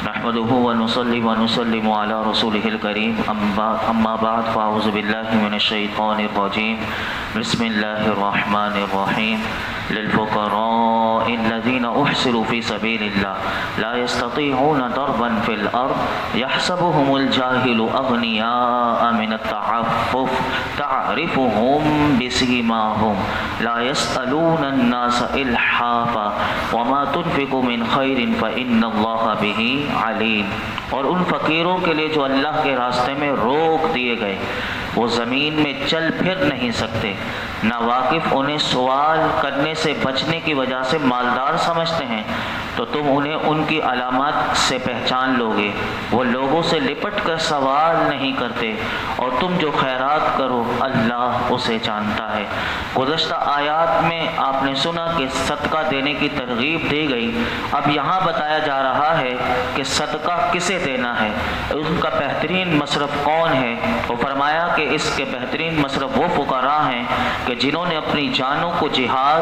نحمده ونصلي ونسلم على رسوله الكريم اما بعد فاعوذ بالله من الشيطان الرجيم بسم الله الرحمن الرحيم للفقراء الذين احصروا في سبيل الله لا يستطيعون ضربا في الارض يحسبهم الجاهل اغنياء من التعفف تعرفهم بسيماهم لا يسألون الناس الحافا وما تنفقوا من خير فإن الله به علیم۔ اور ان فقیروں کے لیے جو اللہ کے راستے میں روک دیے گئے، وہ زمین میں چل پھر نہیں سکتے، ناواقف انہیں سوال کرنے سے بچنے کی وجہ سے مالدار سمجھتے ہیں، تو تم انہیں ان کی علامات سے پہچان لوگے۔ وہ لوگوں سے لپٹ کر سوال نہیں کرتے، اور تم جو خیرات کرو اللہ اسے جانتا ہے۔ گزشتہ آیات میں آپ نے سنا کہ صدقہ دینے کی ترغیب دی گئی، اب یہاں بتایا جا رہا ہے کہ صدقہ کسے دینا ہے، ان کا بہترین مصرف کون ہے۔ وہ فرمایا کہ اس کے بہترین مصرف وہ فقراء ہیں کہ جنہوں نے اپنی جانوں کو جہاد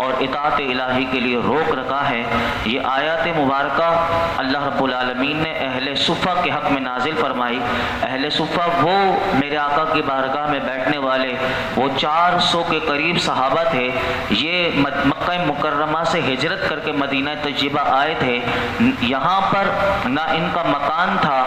اور اطاعت الہی کے لیے روک رکھا ہے۔ یہ آیات مبارکہ اللہ رب العالمین نے اہل صفہ کے حق میں نازل فرمائی۔ اہل صفہ وہ میرے آقا کی بارگاہ میں بیٹھنے والے وہ 400 کے قریب صحابہ تھے۔ یہ مکہ مکرمہ سے ہجرت کر کے مدینہ طیبہ آئے تھے۔ یہاں پر نہ ان کا مکان تھا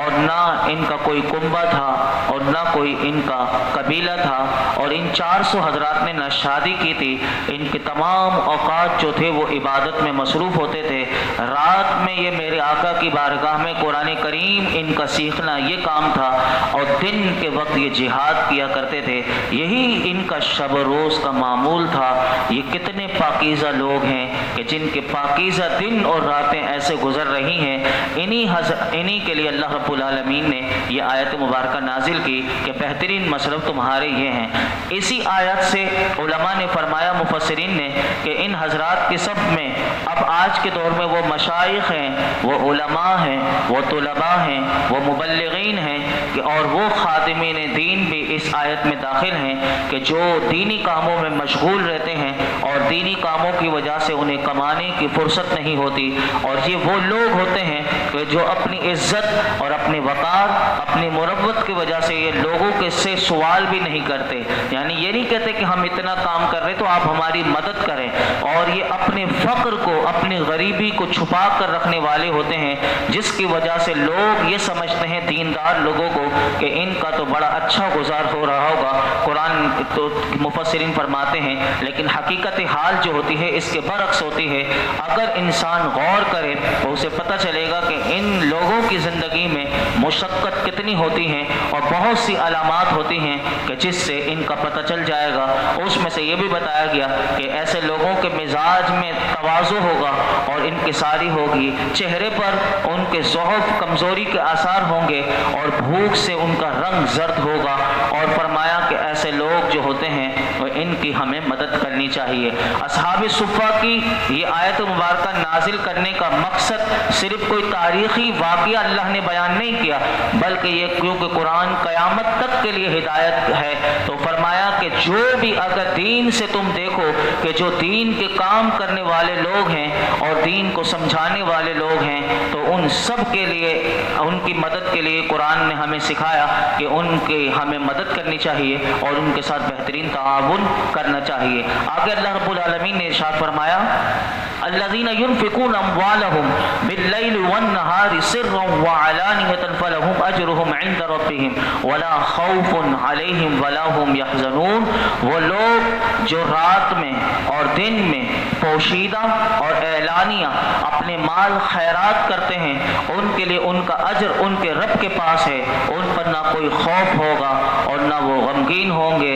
اور نہ ان کا کوئی کنبہ تھا اور نہ کوئی ان کا قبیلہ تھا، اور ان 400 حضرات نے نہ شادی کی تھی۔ ان کے تمام اوقات جو تھے وہ عبادت میں مصروف ہوتے تھے۔ رات میں یہ میرے آقا کی بارگاہ میں قرآن کریم ان کا سیکھنا یہ کام تھا، اور دن کے وقت یہ جہاد کیا کرتے تھے۔ یہی ان کا شب و روز کا معمول تھا۔ یہ کتنے پاکیزہ لوگ ہیں کہ جن کے پاکیزہ دن اور راتیں ایسے گزر رہی ہیں۔ انہی کے لیے اللہ رب العالمین نے یہ آیت مبارکہ نازل کی کہ بہترین مصرف تمہارے یہ ہیں۔ اسی آیت سے علماء نے فرمایا، مفسرین نے، کہ ان حضرات کے سب میں اب آج کے دور میں وہ مشائخ ہیں، وہ علماء ہیں، وہ طلباء ہیں، وہ مبلغین ہیں اور وہ خادمین دین بھی اس آیت میں داخل ہیں کہ جو دینی کاموں میں مشغول رہتے ہیں اور دینی کاموں کی وجہ سے انہیں کمانے کی فرصت نہیں ہوتی۔ اور یہ وہ لوگ ہوتے ہیں کہ جو اپنی عزت اور اپنی وقار، اپنی مروت کی وجہ سے یہ لوگوں کے سے سوال بھی نہیں کرتے، یعنی یہ نہیں کہتے کہ ہم اتنا کام کر رہے تو آپ ہماری مدد کریں، اور یہ اپنے فقر کو، اپنی غریبی کو چھپا کر رکھنے والے ہوتے ہیں، جس کی وجہ سے لوگ یہ سمجھتے ہیں دیندار لوگوں کو کہ ان کا تو بڑا اچھا گزار ہو رہا ہوگا۔ قرآن تو مفسرین فرماتے ہیں، لیکن حقیقت حال جو ہوتی ہے اس کے برعکس ہوتی ہے۔ اگر انسان غور کرے تو اسے پتہ چلے گا کہ ان لوگوں کی زندگی میں مشقت کتنی ہوتی ہیں اور بہت سی علامات ہوتی ہیں کہ جس سے ان کا پتہ چل جائے گا۔ اس میں سے یہ بھی بتایا گیا کہ ایسے لوگوں کے مزاج میں تواضع ہوگا اور انکساری ہوگی، چہرے پر ان کے ضعف کمزوری کے آثار ہوں گے اور بھوک سے ان کا رنگ زرد ہوگا، اور فرمایا کہ ایسے لوگ جو ہوتے ہیں وہ ان کی ہمیں مدد کرنی چاہیے۔ اصحاب صفہ کی یہ آیت مبارکہ نازل کرنے کا مقصد صرف کوئی تاریخی واقعہ اللہ نے بیان نہیں کیا، بلکہ یہ کیونکہ قرآن قیامت تک کے لیے ہدایت ہے، تو فرمایا کہ جو بھی اگر دین سے تم دیکھو کہ جو دین کے کام کرنے والے لوگ ہیں اور دین کو سمجھانے والے لوگ ہیں، تو ان سب کے لیے، ان کی مدد کے لیے قرآن نے ہمیں سکھایا کہ ان کی ہمیں مدد کرنی چاہیے اور ان کے ساتھ بہترین تعاون کرنا چاہیے۔ آگے اللہ رب العالمین نے ارشاد فرمایا، الذین ينفقون اموالهم باللیل والنہار سرا وعلانیۃ فلہم اجرہم عند ربہم ولا خوف علیہم ولا هم يحزنون۔ وہ لوگ جو رات میں اور دن میں پوشیدہ اور اعلانیہ اپنے مال خیرات کرتے ہیں، ان کے لیے ان کا اجر ان کے رب کے پاس ہے، ان پر نہ کوئی خوف ہوگا اور نہ وہ غمگین ہوں گے۔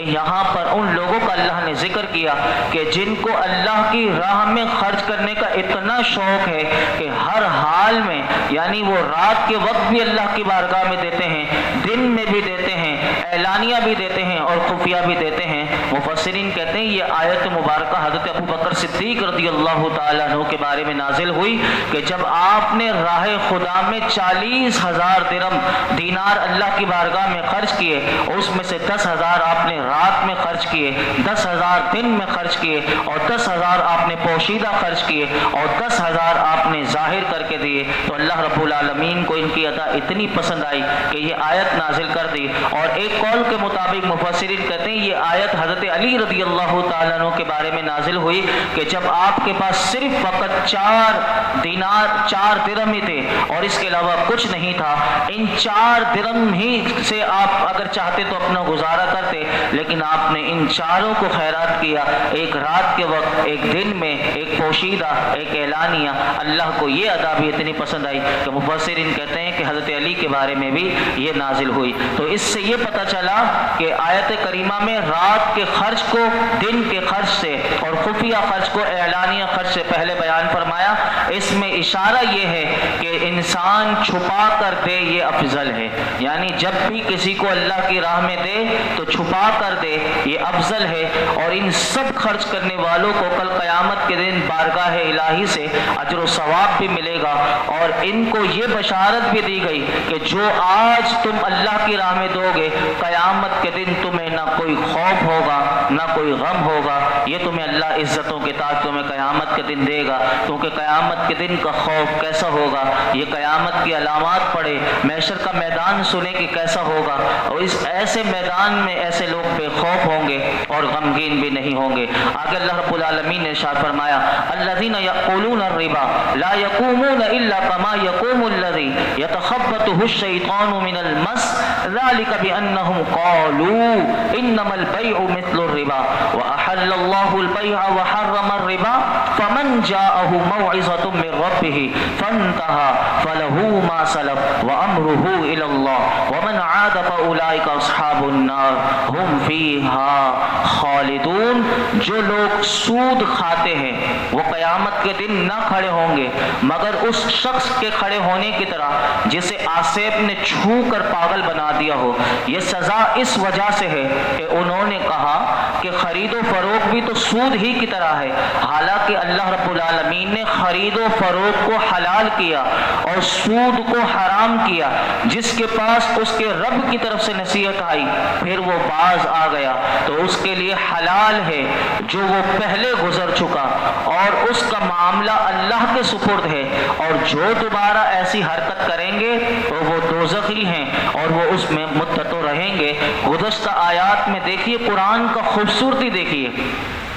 یہاں پر ان لوگوں کا اللہ نے ذکر کیا کہ جن کو اللہ کی راہ میں خرچ کرنے کا اتنا شوق ہے کہ ہر حال میں، یعنی وہ رات کے وقت بھی اللہ کی بارگاہ میں دیتے ہیں، دن میں بھی دیتے ہیں، اعلانیہ بھی دیتے ہیں اور خفیہ بھی دیتے ہیں۔ مفسرین کہتے ہیں یہ آیت مبارکہ حضرت ابو بکر صدیق رضی اللہ تعالیٰ عنہ کے بارے میں نازل ہوئی کہ جب آپ نے راہ خدا میں 40,000 درہم دینار اللہ کی بارگاہ میں خرچ کیے، اس میں سے 10,000 آپ نے رات میں خرچ کیے، 10,000 دن میں خرچ کیے، اور 10,000 آپ نے پوشیدہ خرچ کیے، اور 10,000 آپ نے ظاہر کر کے دیے، تو اللہ رب العالمین کو ان کی ادا اتنی پسند آئی کہ یہ آیت نازل کر دی۔ اور ایک قول کے مطابق مفسرین کہتے ہیں یہ آیت حضرت علی رضی اللہ تعالیٰ عنہ کے بارے میں نازل ہوئی کہ جب آپ کے پاس صرف فقط 4 درہم ہی تھے اور اس کے علاوہ کچھ نہیں تھا، ان 4 درہم ہی سے آپ اگر چاہتے تو اپنا گزارا کرتے، لیکن آپ نے ان چاروں کو خیرات کیا، ایک رات کے وقت، ایک دن میں، ایک پوشیدہ، ایک اعلانیہ۔ اللہ کو یہ ادا بھی اتنی پسند آئی کہ مفسرین کہتے ہیں کہ حضرت علی کے بارے میں بھی یہ نازل ہوئی۔ تو اس سے یہ پتہ چلا کہ آیت کریمہ میں رات کے خرچ کو دن کے خرچ سے اور خفیہ خرچ کو اعلانیہ خرچ سے پہلے بیان فرمایا۔ اس میں اشارہ یہ ہے کہ انسان چھپا کر دے یہ افضل ہے، یعنی جب بھی کسی کو اللہ کی راہ میں دے تو چھپا کر دے، یہ افضل ہے۔ اور ان سب خرچ کرنے والوں کو کل قیامت کے دن بارگاہ الہی سے اجر و ثواب بھی ملے گا، اور ان کو یہ بشارت بھی دی گئی کہ جو آج تم اللہ کی راہ میں دو گے، قیامت کے دن تمہیں نہ کوئی خوف ہوگا نہ کوئی غم ہوگا، یہ تمہیں اللہ عزتوں کے تاج تمہیں قیامت کے دن دے گا۔ کیونکہ قیامت کے دن کا خوف کیسا ہوگا، یہ قیامت کی علامات پڑھے، محشر کا میدان سنے کہ کیسا ہوگا، اور اس ایسے میدان میں ایسے لوگ بے خوف ہوں گے اور غمگین بھی نہیں ہوں گے۔ آگے اللہ رب العالمین نے ارشاد فرمایا الذین یأکلون الربا لا یقومون الا کما یقوم الذی یتخبطہ الشیطان من المس ذلک بأنہم قالوا انما البیع مثل الربا وأحل اللہ البیع وحرم الربا فمن جاءہ موعظۃ من ربہ فانتہى فلہ ما سلف وامرہ الی اللہ ومن عاد فاولئک اصحاب النار ہم فیہا خالدون۔ جو لوگ سود کھاتے ہیں وہ قیامت کے دن نہ کھڑے ہوں گے مگر اس شخص کے کھڑے ہونے کی طرح جسے آسیب نے چھو کر پاگل بنا دیا ہو۔ یہ سزا اس وجہ سے ہے کہ انہوں نے کہا کہ خرید و فروخت بھی تو سود ہی کی طرح ہے، حالانکہ اللہ رب العالمین نے خرید و فروخت کو حلال کیا اور سود کو حرام کیا۔ جس کے پاس اس کے رب کی طرف سے نصیحت آئی پھر وہ باز آ گیا تو اس کے لیے حلال ہے جو وہ پہلے گزر چکا، اور اس کا معاملہ اللہ کے سپرد ہے، اور جو دوبارہ ایسی حرکت کریں گے تو وہ دوزخی ہیں اور وہ اس میں مدتوں رہیں گے۔ گزشتہ آیات میں دیکھیے قرآن کا خوبصورتی دیکھیے،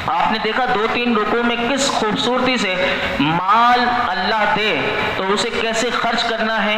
آپ نے دیکھا 2-3 رکوع میں کس خوبصورتی سے مال اللہ دے تو اسے کیسے خرچ کرنا ہے،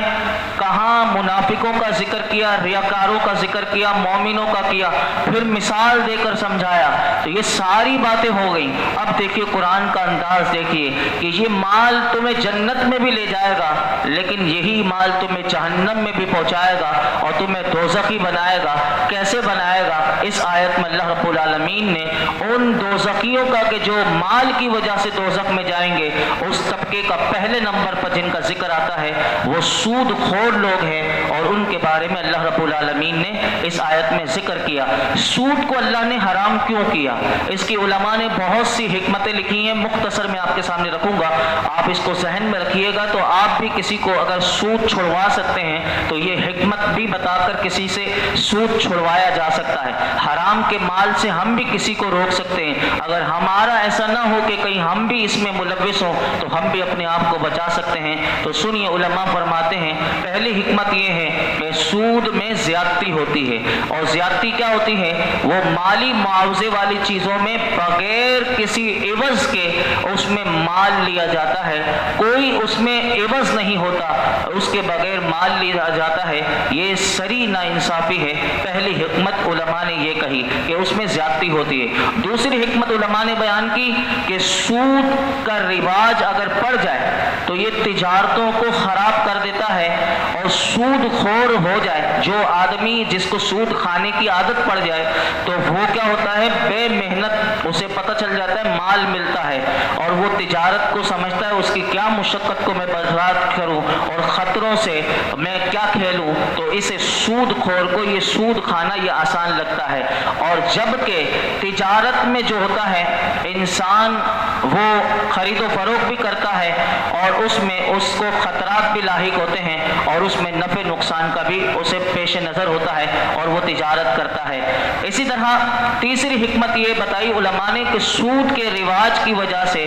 کہاں منافقوں کا ذکر کیا، ریاکاروں کا ذکر کیا، مومنوں کا کیا، پھر مثال دے کر سمجھایا۔ تو یہ ساری باتیں ہو گئیں۔ اب دیکھیے قرآن کا انداز دیکھیے کہ یہ مال تمہیں جنت میں بھی لے جائے گا لیکن یہی مال تمہیں جہنم میں بھی پہنچائے گا اور تمہیں دوزخی بنائے گا۔ کیسے بنائے گا؟ اس آیت میں اللہ رب العالمین نے ان دوزخیوں کا کہ جو مال کی وجہ سے دوزخ میں جائیں گے، اس طبقے کا پہلے نمبر پر جن کا ذکر آتا ہے وہ سود خور لوگ ہیں، اور ان کے بارے میں اللہ رب العالمین نے اس آیت میں ذکر کیا۔ سود کو اللہ نے حرام کیوں کیا؟ اس کی علماء نے بہت سی حکمتیں لکھی ہیں، مختصر میں آپ کے سامنے رکھوں گا، آپ اس کو ذہن میں رکھیے گا تو آپ بھی کسی کو اگر سود چھڑوا سکتے ہیں تو یہ حکمت بھی بتا کر کسی سے سود چھڑوایا جا سکتا ہے۔ حرام کے مال سے ہم بھی کسی کو روک سکتے ہیں، اگر ہمارا ایسا نہ ہو کہ کہیں ہم بھی اس میں ملوث ہوں تو ہم بھی اپنے آپ کو بچا سکتے ہیں۔ تو سنیے، علماء فرماتے ہیں پہلی حکمت یہ ہے کہ سود میں زیادتی ہوتی ہے، اور زیادتی کیا ہوتی ہے؟ وہ مالی معاوضے والی چیزوں میں بغیر کسی عوض کے اس میں مال لیا جاتا ہے، کوئی اس میں عوض نہیں ہوتا، اس کے بغیر مال لیا جاتا ہے، یہ سری نا انصافی ہے۔ پہلی حکمت علماء نے یہ کہی کہ اس میں زیادتی ہوتی ہے۔ دوسری حکمت علماء نے بیان کی کہ سود کا رواج اگر پڑ جائے تو یہ تجارتوں کو خراب کر دیتا ہے، اور سود خور ہو جائے جو آدمی جس کو سود کھانے کی عادت پڑ جائے تو وہ کیا ہوتا ہے، بے محنت اسے پتہ چل جاتا ہے مال ملتا ہے، اور وہ تجارت کو سمجھتا ہے اس کی کیا مشقت کو میں برداشت کروں اور خطروں سے میں کیا کھیلوں، تو اسے سود خور کو یہ سود کھانا یہ آسان لگتا ہے۔ اور جبکہ تجارت میں جو ہوتا ہے انسان وہ خرید و فروخت بھی کرتا ہے اور اس میں اس کو خطرات بھی لاحق ہوتے ہیں اور اس میں نفع نقصان کا بھی اسے پیش نظر ہوتا ہے اور وہ تجارت کرتا ہے۔ اسی طرح تیسری حکمت یہ بتائی علماء نے کہ سود کے رواج کی وجہ سے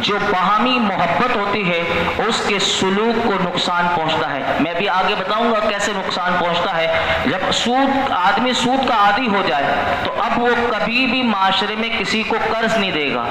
جو باہمی محبت ہوتی ہے اس کے سلوک کو نقصان پہنچتا ہے۔ میں بھی آگے بتاؤں گا کیسے نقصان پہنچتا ہے۔ جب آدمی سود کا عادی ہو جائے تو اب وہ کبھی بھی معاشرے میں کسی کو قرض نہیں دے گا۔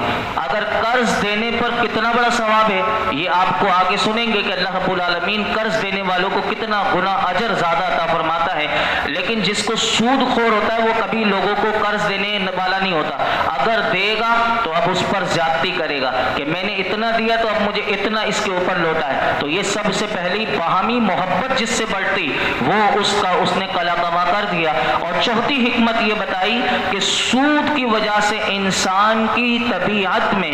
اگر قرض دینے پر کتنا بڑا ثواب ہے یہ آپ کو آگے سنیں گے کہ اللہ رب العالمین قرض دینے والوں کو کتنا گنا اجر زیادہ عطا فرماتا ہے، لیکن جس کو سود خور ہوتا ہے وہ کبھی لوگوں کو قرض دینے والا نہیں ہوتا۔ اگر دے گا تو اب اس پر زیادتی کرے گا کہ میں نے اتنا دیا تو اب مجھے اتنا اس کے اوپر لوٹا ہے۔ تو یہ سب سے پہلی باہمی محبت جس سے بڑھتی وہ اس نے قلع کما کر دیا۔ اور چوتھی حکمت یہ بتائی کہ سود کی وجہ سے انسان کی طبیعت میں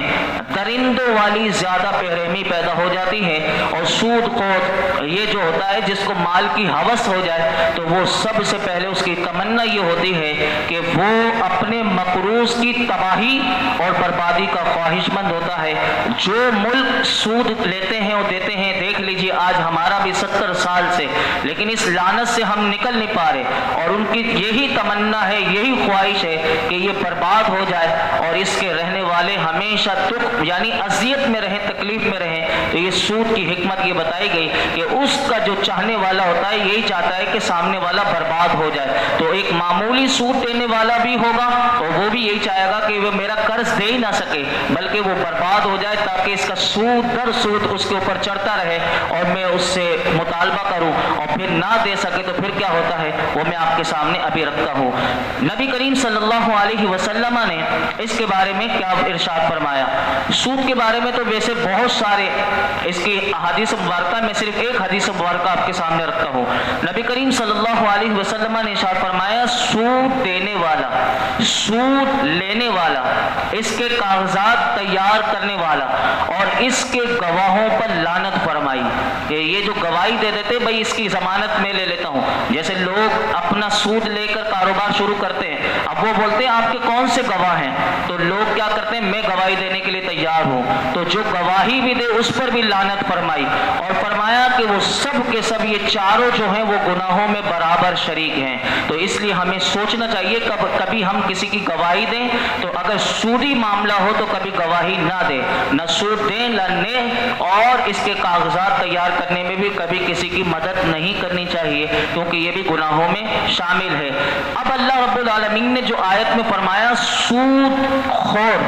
درندوں والی زیادہ بے پیدا ہو جاتی ہے، اور سود خور یہ جو ہوتا ہے جس کو مال کی ہوس ہو جائے تو وہ سب سے پہلے اس کی تمنا یہ ہوتی ہے کہ وہ اپنے مقروض کی تباہی اور بربادی کا خواہش مند ہوتا ہے۔ جو ملک سود لیتے ہیں اور دیتے ہیں، دیکھ لیجئے آج ہمارا بھی 70 سال سے، لیکن اس لعنت سے ہم نکل نہیں پا رہے، اور ان کی یہی تمنا ہے، یہی خواہش ہے کہ یہ برباد ہو جائے اور اس کے رہنے والے ہمیشہ دکھ یعنی اذیت میں رہیں، تکلیف میں رہیں۔ تو یہ سود کی حکمت یہ بتائی گئی کہ اس کا جو چاہنے والا ہوتا ہے یہی چاہتا ہے کہ سامنے والا برباد ہو جائے۔ تو ایک معمولی سود دینے والا بھی ہوگا تو وہ بھی یہی چاہے گا کہ وہ میرا قرض دے ہی نہ سکے بلکہ وہ برباد ہو جائے، تاکہ اس کا سود در سود اس کے اوپر چڑھتا رہے اور میں اس سے مطالبہ کروں، اور پھر نہ دے سکے تو پھر کیا ہوتا ہے وہ میں آپ کے سامنے ابھی رکھتا ہوں۔ نبی کریم صلی اللہ علیہ وسلم نے اس کے بارے میں کیا ارشاد فرمایا؟ سود کے بارے میں تو ویسے بہت سارے اس کی احادیث مبارکہ، میں صرف ایک حدیث مبارکہ آپ کے سامنے رکھتا ہوں۔ نبی کریم صلی اللہ علیہ وسلم نے ارشاد فرمایا سود دینے والا، سود لینے والا، اس کے کاغذات تیار کرنے والا اور اس کے گواہوں پر لعنت فرمائی کہ یہ جو گواہی دے دیتے بھائی اس کی ضمانت میں لے لیتا ہوں، جیسے لوگ اپنا سود لے کر کاروبار شروع کرتے ہیں، اب وہ بولتے ہیں آپ کے کون سے گواہ ہیں، تو لوگ کیا کرتے ہیں میں گواہی دینے کے لیے تیار ہوں، تو جو گواہی بھی دے اس پر بھی لعنت فرمائی، اور فرمایا کہ وہ سب کے سب یہ چاروں جو ہیں وہ گناہوں میں برابر شریک ہیں۔ تو اس لیے ہمیں سوچنا چاہیے کبھی ہم کسی کی گواہی دیں تو اگر سودی معاملہ ہو تو کبھی گواہی نہ دیں، نہ سود دیں نہ لیں، اور اس کے کاغذات تیار کرنے میں بھی کبھی کسی کی مدد نہیں کرنی چاہیے کیونکہ یہ بھی گناہوں میں شامل ہے۔ اب اللہ رب العالمین نے جو آیت میں فرمایا سود خور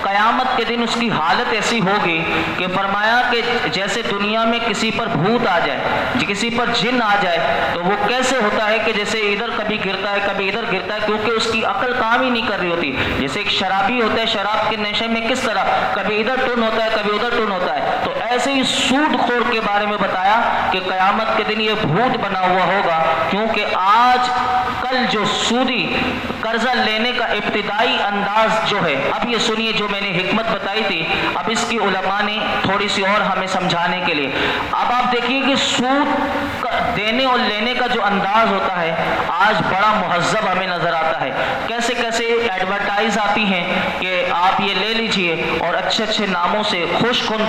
قیامت کے دن اس کی حالت ایسی ہوگی کہ فرمایا کہ جیسے دنیا میں کسی پر بھوت آ جائے، کسی پر جن آ جائے تو وہ کیسے ہوتا ہے کہ جیسے ادھر کبھی گرتا ہے کبھی ادھر گرتا ہے، کیونکہ اس کی عقل کام ہی نہیں کر رہی ہوتی۔ جیسے ایک شرابی ہوتا ہے، شراب کے نشے میں کس طرح کبھی ادھر ٹون ہوتا ہے کبھی ادھر ٹون ہوتا ہے، تو ایسے ہی سود خور کے بارے میں بتایا کہ قیامت کے دن یہ بھوت بنا ہوا ہوگا، کیونکہ آج کل جو سودی قرضہ لینے کا ابتدائی انداز جو ہے، اب یہ سنیے جو میں نے حکمت بتائی تھی، اب اس کی علماء نے تھوڑی سی اور ہمیں سمجھانے کے لیے، اب آپ دیکھیے کہ سود دینے اور لینے کا جو انداز ہوتا ہے آج بڑا مہذب ہمیں نظر آتا ہے۔ کیسے کیسے ایڈورٹائز آتی ہیں کہ آپ یہ لے لیجئے، اور اچھے اچھے ناموں سے خوش کن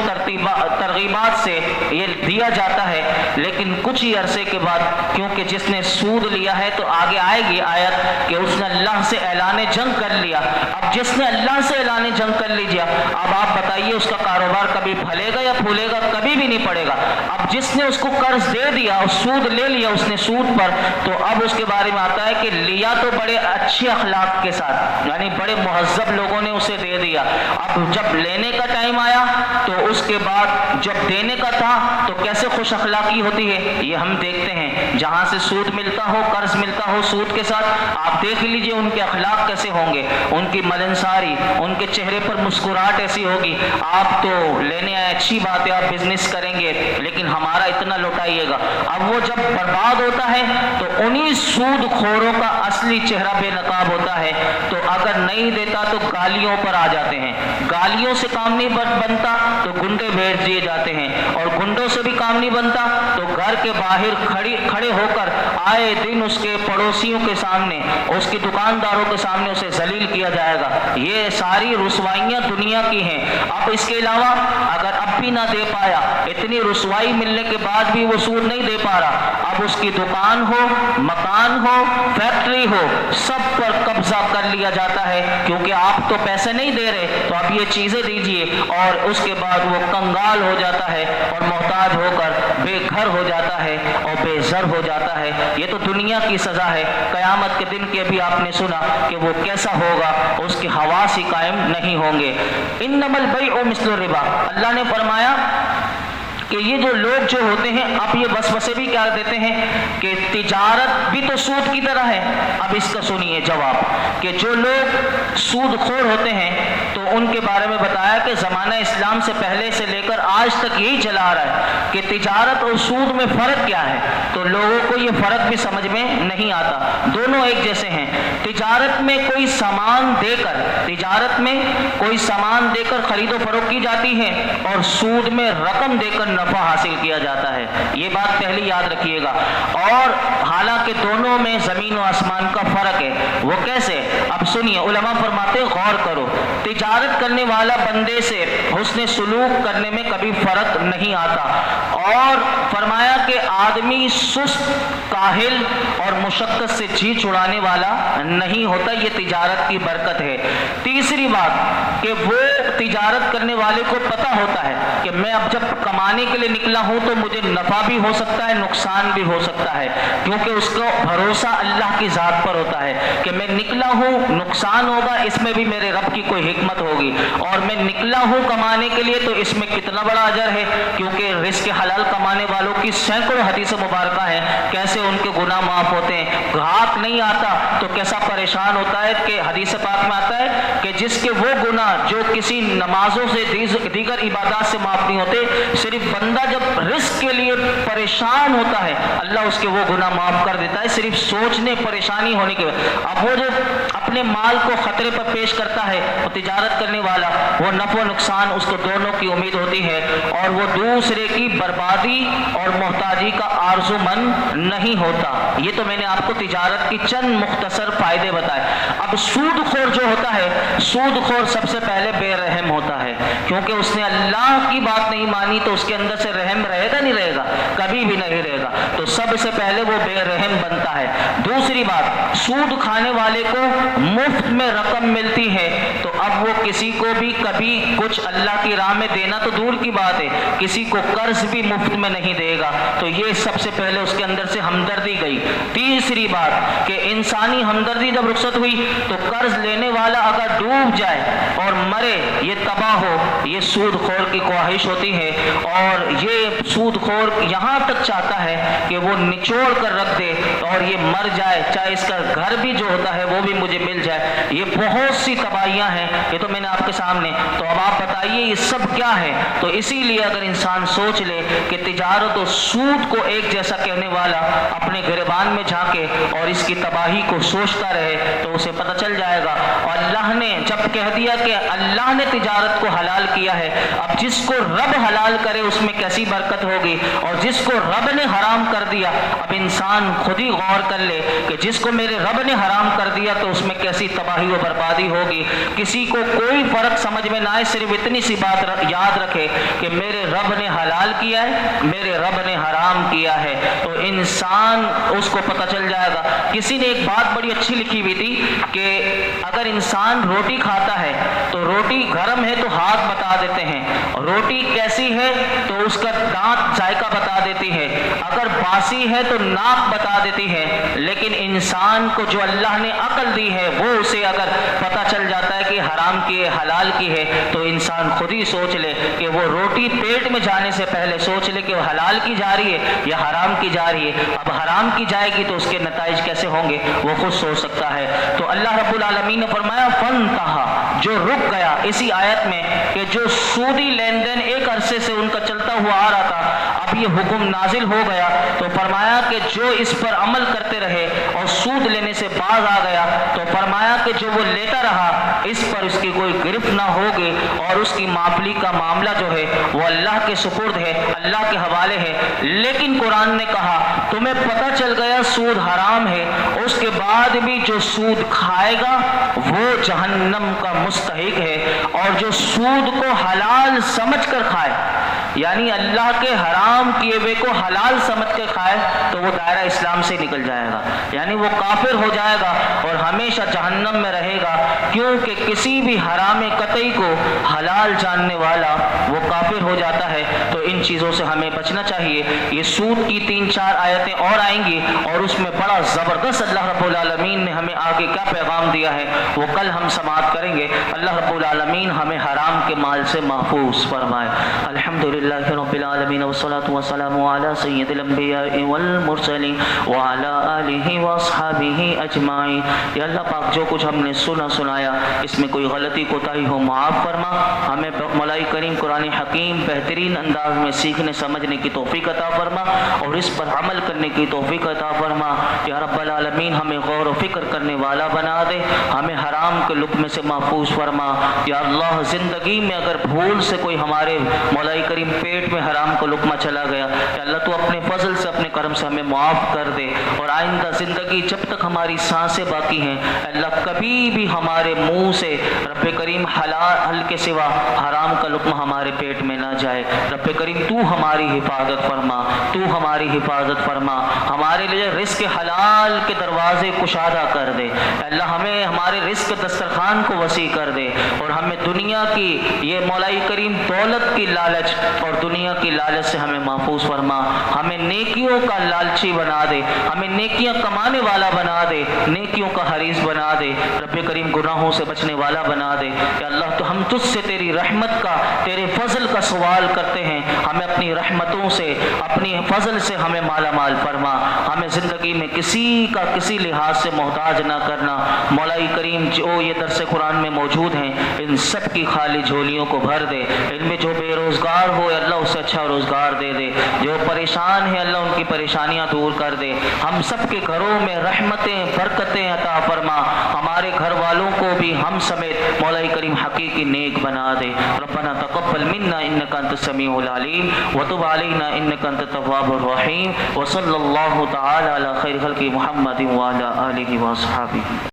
ترغیبات سے یہ دیا جاتا ہے، لیکن کچھ ہی عرصے کے بعد کیونکہ جس نے سود لیا ہے تو آگے آئے گی آیت کہ اس نے اللہ سے اعلان جنگ کر لیا۔ اب جس نے اللہ سے اعلان جنگ کر لیجیا، اب آپ بتائیے اس کا کاروبار کبھی پھلے گا یا پھولے گا؟ کبھی بھی نہیں پڑے گا۔ اب جس نے اس کو قرض دے دیا اور سود لے لیا اس نے سود پر، تو اب اس کے بارے میں آتا ہے کہ لیا تو بڑے اچھے اخلاق کے ساتھ، یعنی بڑے مہذب لوگوں نے اسے دے دیا، اب جب لینے کا ٹائم آیا تو اس کے بعد جب دینے کا تھا تو کیسے خوش اخلاقی ہوتی ہے یہ ہم دیکھتے ہیں۔ جہاں سے سود ملتا ہو، قرض ملتا ہو سود کے ساتھ، آپ دیکھ لیجئے ان کے اخلاق کیسے ہوں گے، ان کی ملنساری، ان کے چہرے پر مسکراہٹ ایسی ہوگی، آپ تو لینے آئے اچھی بات ہے، آپ بزنس کریں گے لیکن ہمارا اتنا لوٹائیے گا۔ اب وہ جب برباد ہوتا ہے تو انہی سود خوروں کا اصلی چہرہ بے نقاب ہوتا ہے، تو اگر نہیں دیتا تو گالیوں پر آ جاتے ہیں، گالیوں سے کام نہیں بنتا تو گنڈے بھیج دیے جاتے ہیں، اور گنڈوں سے بھی کام نہیں بنتا تو گھر کے باہر کھڑے ہو کر آئے دن اس کے پڑوسیوں کے سامنے، اس کی دکانداروں کے سامنے اسے ذلیل کیا جائے گا۔ یہ ساری رسوائیاں دنیا کی ہیں۔ اب اس کے علاوہ اگر اب بھی نہ دے پایا، اتنی رسوائی ملنے کے بعد بھی وہ سود نہیں دے پا رہا، اب اس کی دکان ہو، مکان ہو، فیکٹری ہو، سب پر قبضہ کر لیا جاتا ہے، کیونکہ آپ تو پیسے نہیں دے رہے تو اب یہ چیزیں دیجئے، اور اس کے بعد وہ کنگال ہو جاتا ہے اور محتاج ہو کر بے گھر ہو جاتا ہے اور بے زر ہو جاتا ہے۔ یہ تو دنیا کی سزا ہے۔ قیامت کے دن کے بھی آپ نے سنا کہ وہ کیسا ہوگا، اس کے حواس ہی قائم نہیں ہوں گے۔ انما البیع مثل الربا، اللہ نے فرمایا کہ یہ جو لوگ جو ہوتے ہیں، اب یہ وسوسے بھی کیا دیتے ہیں کہ تجارت بھی تو سود کی طرح ہے۔ اب اس کا سنیے جواب کہ جو لوگ سود خور ہوتے ہیں تو ان کے بارے میں بتایا کہ زمانہ اسلام سے پہلے سے لے کر آج تک یہی چلا آ رہا ہے کہ تجارت اور سود میں فرق کیا ہے، تو لوگوں کو یہ فرق بھی سمجھ میں نہیں آتا، دونوں ایک جیسے ہیں۔ تجارت میں کوئی سامان دے کر خرید و فروخت کی جاتی ہے، اور سود میں رقم دے کر نفع حاصل کیا جاتا ہے، یہ بات پہلی یاد رکھیے گا۔ اور حالانکہ دونوں میں زمین و آسمان کا فرق ہے، وہ کیسے؟ اب سنیے، علماء فرماتے ہیں غور کرو، تجارت کرنے والا بندے سے حسن سلوک کرنے میں کبھی فرق نہیں آتا، اور فرمایا کہ آدمی سست، کاہل اور مشقت سے جی چھڑانے والا نہیں ہوتا، یہ تجارت کی برکت ہے۔ تیسری بات کہ وہ تجارت کرنے والے کو پتہ ہوتا ہے کہ میں اب جب کمانے کے لیے نکلا ہوں تو مجھے نفع بھی ہو سکتا ہے، نقصان بھی ہو سکتا ہے، کیونکہ اس کو بھروسہ اللہ کی ذات پر ہوتا ہے کہ میں نکلا ہوں، نقصان ہوگا، اس میں بھی میرے رب کی کوئی حکمت ہوگی، اور میں نکلا ہوں کمانے کے لیے تو اس میں کتنا بڑا اجر ہے، کیونکہ رزق حلال کمانے والوں کی سینکڑوں حدیث مبارکہ ہیں، کیسے ان کے گناہ معاف ہوتے ہیں۔ گھاٹ نہیں آتا تو کیسا پریشان ہوتا ہے کہ حدیث پاک میں آتا ہے کہ جس کے وہ گناہ جو کسی نمازوں سے دیگر عبادات سے معاف نہیں ہوتے، صرف بندہ جب رزق کے لیے پریشان ہوتا ہے اللہ اس کے وہ گناہ معاف کر دیتا ہے، صرف سوچنے پریشانی ہونے کی وجہ۔ اب وہ جو اپنے مال کو خطرے پر پیش کرتا ہے، وہ تجارت کرنے والا، وہ نفع و نقصان اس کو دونوں کی امید ہوتی ہے، اور وہ دوسرے کی بربادی اور محتاجی کا آرزو مند نہیں ہوتا۔ یہ تو میں نے آپ کو تجارت کی چند مختصر فائدے بتائے۔ اب سود خور جو ہوتا ہے، سود خور سب سے پہلے بے رحم ہوتا ہے، کیونکہ اس نے اللہ کی بات نہیں مانی تو اس کے اندر سے رحم رہے گا نہیں رہے گا، کبھی بھی نہیں رہے گا، تو سب سے پہلے وہ بے رحم بنتا ہے۔ دوسری بات، سود کھانے والے کو مفت میں رقم ملتی ہے تو اب وہ کسی کو بھی کبھی کچھ اللہ کی راہ میں دینا تو دور کی بات ہے، کسی کو قرض بھی مفت میں نہیں دے گا، تو یہ سب سے پہلے اس کے اندر سے ہمدردی گئی۔ تیسری بات کہ انسانی ہمدردی جب رخصت ہوئی تو قرض لینے والا اگر ڈوب جائے اور مرے، یہ تباہ ہو، یہ سود خور کی خواہش ہوتی ہے، اور یہ سود خور یہاں تک چاہتا ہے کہ وہ نچوڑ کر رکھ دے اور یہ مر جائے، چاہے اس کا گھر بھی جو ہوتا ہے وہ بھی مجھے مل جائے۔ یہ بہت سی تباہیاں ہیں، یہ تو میں نے آپ کے سامنے، تو اب آپ بتائیے یہ سب کیا ہے؟ تو اسی لیے اگر انسان سوچ لے کہ تجارت و سود کو ایک جیسا کہنے والا اپنے گریبان میں جھانکے اور اس کی تباہی کو سوچتا رہے تو اسے پتہ چل جائے گا۔ اور اللہ نے جب کہہ دیا کہ اللہ نے تجارت کو حلال کیا ہے، اب جس کو رب حلال کرے اس میں کیسی برکت ہوگی، اور جس کو رب نے حرام کر دیا، اب انسان خود ہی غور کر لے کہ جس کو میرے رب نے حرام کر دیا تو اس میں کیسی تباہی و بربادی ہوگی۔ کسی کو کوئی فرق سمجھ میں نہ آئے، صرف اتنی سی بات یاد رکھے کہ میرے رب نے حلال کیا ہے، میرے رب نے حرام کیا ہے، تو انسان اس کو پتہ چل جائے گا۔ کسی نے ایک بات بڑی اچھی لکھی ہوئی تھی کہ اگر انسان روٹی کھاتا ہے تو روٹی گرم ہے تو ہاتھ بتا دیتے ہیں، روٹی کیسی ہے تو اس کا دانت ذائقہ بتا دیتی ہے، اگر باسی ہے تو ناک بتا دیتی ہے، لیکن انسان کو جو اللہ نے عقل دی ہے وہ اسے اگر پتہ چل جاتا ہے کہ حرام کی ہے حلال کی ہے تو انسان خود ہی سوچ لے کہ وہ روٹی پیٹ میں جانے سے پہلے سوچ لے کہ وہ حلال کی جا رہی ہے یا حرام کی جا رہی ہے۔ اب حرام کی جائے گی تو اس کے نتائج کیسے ہوں گے وہ خود سوچ سکتا ہے۔ تو اللہ رب العالمین نے فرمایا فانتہا، جو رک گیا اسی آیت میں کہ جو سودی لین دین ایک عرصے سے ان کا چلتا ہوا آ رہا تھا، اب یہ حکم نازل ہو گیا تو فرمایا کہ جو اس پر عمل کرتے رہے اور سود لینے سے باز آ گیا تو فرمایا کہ جو وہ لیتا رہا اس پر اس کی کوئی گرفت نہ ہوگی اور اس کی معافی کا معاملہ جو ہے وہ اللہ کے سپرد ہے، اللہ کے حوالے ہے۔ لیکن قرآن نے کہا تمہیں پتہ چل گیا سود حرام ہے، اس کے بعد بھی جو سود کھائے گا وہ جہنم کا مستحق ہے، اور جو سود کو حلال سمجھ کر کھائے، یعنی اللہ کے حرام کیے ہوئے کو حلال سمجھ کے کھائے تو وہ دائرہ اسلام سے نکل جائے گا، یعنی وہ کافر ہو جائے گا اور ہمیشہ جہنم میں رہے گا، کیونکہ کسی بھی حرام قطعی کو حلال جاننے والا وہ کافر ہو جاتا ہے۔ تو ان چیزوں سے ہمیں بچنا چاہیے۔ یہ سود کی 3-4 آیتیں اور آئیں گی اور اس میں بڑا زبردست اللہ رب العالمین نے ہمیں آگے کیا پیغام دیا ہے وہ کل ہم سماعت کریں گے۔ اللہ رب العالمین ہمیں حرام کے مال سے محفوظ فرمائے۔ الحمدللہ رب العالمین والصلاة والسلام علی سید الانبیاء والمرسلین وعلی آلہ واصحابہ اجمعین۔ یا اللہ پاک جو کچھ ہم نے سنایا اس میں کوئی غلطی کوتاہی ہو معاف فرما، ہمیں مولا کریم قرآن حکیم بہترین انداز میں سیکھنے سمجھنے کی توفیق عطا فرما اور اس پر عمل کرنے کی توفیق عطا فرما۔ یا رب العالمین ہمیں غور و فکر کرنے والا بنا دے، ہمیں حرام کے لقمے سے محفوظ فرما۔ یا اللہ زندگی میں اگر بھول سے کوئی ہمارے مولا کریم پیٹ میں حرام کا لقمہ چلا گیا، یا اللہ تو اپنے فضل سے اپنے کرم سے ہمیں معاف کر دے، اور آئندہ زندگی جب تک ہماری سانسیں باقی ہیں اللہ کبھی بھی ہمارے منہ سے رب کریم حلال کے سوا حرام کا لقمہ ہمارے پیٹ میں نہ جائے۔ رب کریم تو ہماری حفاظت فرما، تو ہماری حفاظت فرما، ہمارے لیے رزق حلال کے دروازے کشادہ کر دے اللہ، ہمیں ہمارے رزق دسترخوان کو وسیع کر دے، اور ہمیں دنیا کی یہ مولا کریم دولت کی لالچ اور دنیا کی لالچ سے ہمیں محفوظ فرما، ہمیں نیکیوں کا لالچی بنا دے، ہمیں نیکیاں کمانے والا بنا دے، نیکیوں کا حریص بنا دے، رب کریم گناہوں سے بچنے والا بنا دے۔ کہ اللہ تو ہم تجھ سے تیری رحمت کا تیرے فضل کا سوال کرتے ہیں، ہمیں اپنی رحمتوں سے اپنی فضل سے ہمیں مالا مال فرما، ہمیں زندگی میں کسی کا کسی لحاظ سے محتاج نہ کرنا۔ مولا کریم جو یہ درس قرآن میں موجود ہیں ان سب کی خالی جھولیوں کو بھر دے، ان میں جو بے روزگار ہو اللہ اسے اچھا روزگار دے دے، جو پریشان ہے اللہ ان کی پریشانیاں دور کر دے، ہم سب کے گھروں میں رحمتیں برکتیں عطا فرما، ہمارے گھر والوں کو بھی ہم سمیت مولا کریم حقیقی نیک بنا دے۔ ربنا تقبل منا انک انت السمیع العلیم وتب علینا انک انت التواب الرحیم، وصلی اللہ تعالی علی خیر خلق محمد وعلی آلہ واصحابہ۔